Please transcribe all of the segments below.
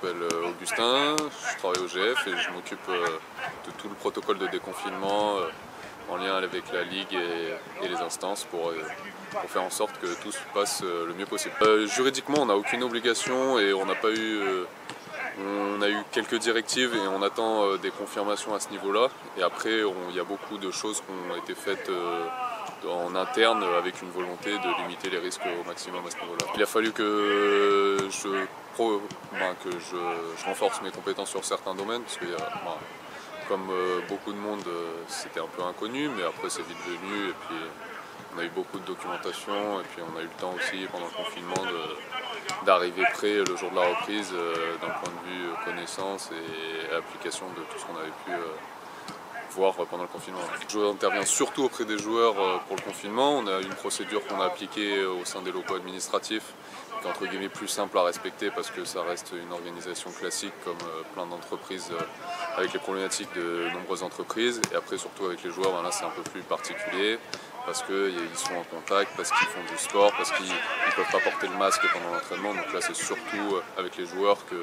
m'appelle Augustin, je travaille au GF et je m'occupe de tout le protocole de déconfinement en lien avec la Ligue et les instances pour faire en sorte que tout se passe le mieux possible. Juridiquement, on n'a aucune obligation et on n'a pas eu... on a eu quelques directives et on attend des confirmations à ce niveau-là. Et après, il y a beaucoup de choses qui ont été faites en interne avec une volonté de limiter les risques au maximum à ce niveau-là. Il a fallu que je renforce mes compétences sur certains domaines parce que comme beaucoup de monde, c'était un peu inconnu, mais après c'est vite venu et puis on a eu beaucoup de documentation et puis on a eu le temps aussi pendant le confinement d'arriver prêt le jour de la reprise d'un point de vue connaissance et application de tout ce qu'on avait pu voir pendant le confinement. Je interviens surtout auprès des joueurs pour le confinement. On a une procédure qu'on a appliquée au sein des locaux administratifs qui est entre guillemets plus simple à respecter parce que ça reste une organisation classique comme plein d'entreprises avec les problématiques de nombreuses entreprises. Et après surtout avec les joueurs, là c'est un peu plus particulier parce qu'ils sont en contact, parce qu'ils font du sport, parce qu'ils ne peuvent pas porter le masque pendant l'entraînement. Donc là c'est surtout avec les joueurs qu'il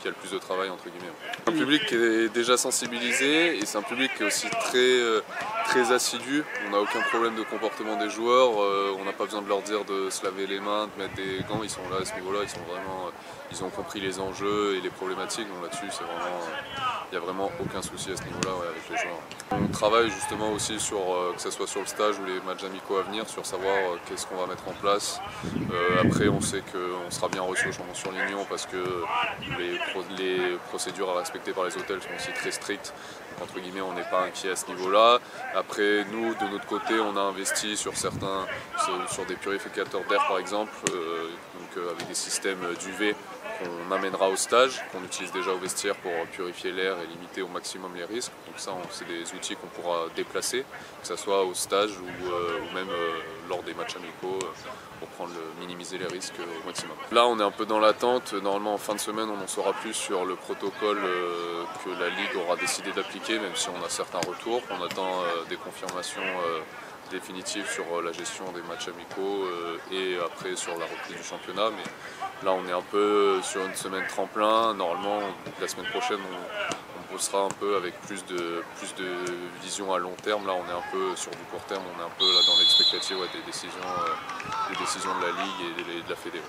y a le plus de travail entre guillemets. Un public qui est déjà sensibilisé et c'est un public qui est aussi très assidu. On n'a aucun problème de comportement des joueurs, on n'a pas besoin de leur dire de se laver les mains, de mettre des gants, ils sont là à ce niveau-là, ils ont compris les enjeux et les problématiques, donc là-dessus c'est vraiment, il n'y a vraiment aucun souci à ce niveau-là avec les joueurs. On travaille justement aussi sur, que ce soit sur le stage ou les matchs amicaux à venir, sur savoir qu'est-ce qu'on va mettre en place. Après on sait qu'on sera bien reçu au Chambon sur Lignon parce que les procédures à respecter par les hôtels sont aussi très strictes. Donc, entre guillemets, on n'est pas inquiet à ce niveau-là. Après, nous, de notre côté, on a investi sur des purificateurs d'air par exemple, avec des systèmes d'UV qu'on amènera au stage, qu'on utilise déjà au vestiaire pour purifier l'air et limiter au maximum les risques. Donc ça, c'est des outils qu'on pourra déplacer, que ce soit au stage ou même lors des matchs amicaux, pour minimiser les risques au maximum. Là, on est un peu dans l'attente. Normalement, en fin de semaine, on en saura plus sur le protocole que la Ligue aura décidé d'appliquer, même si on a certains retours. On attend des confirmations définitives sur la gestion des matchs amicaux et après sur la reprise du championnat. Mais là, on est un peu sur une semaine tremplin. Normalement, la semaine prochaine, on bossera un peu avec plus de vision à long terme. Là, on est un peu sur du court terme, on est un peu là dans l'expectative des décisions de la Ligue et de la Fédé.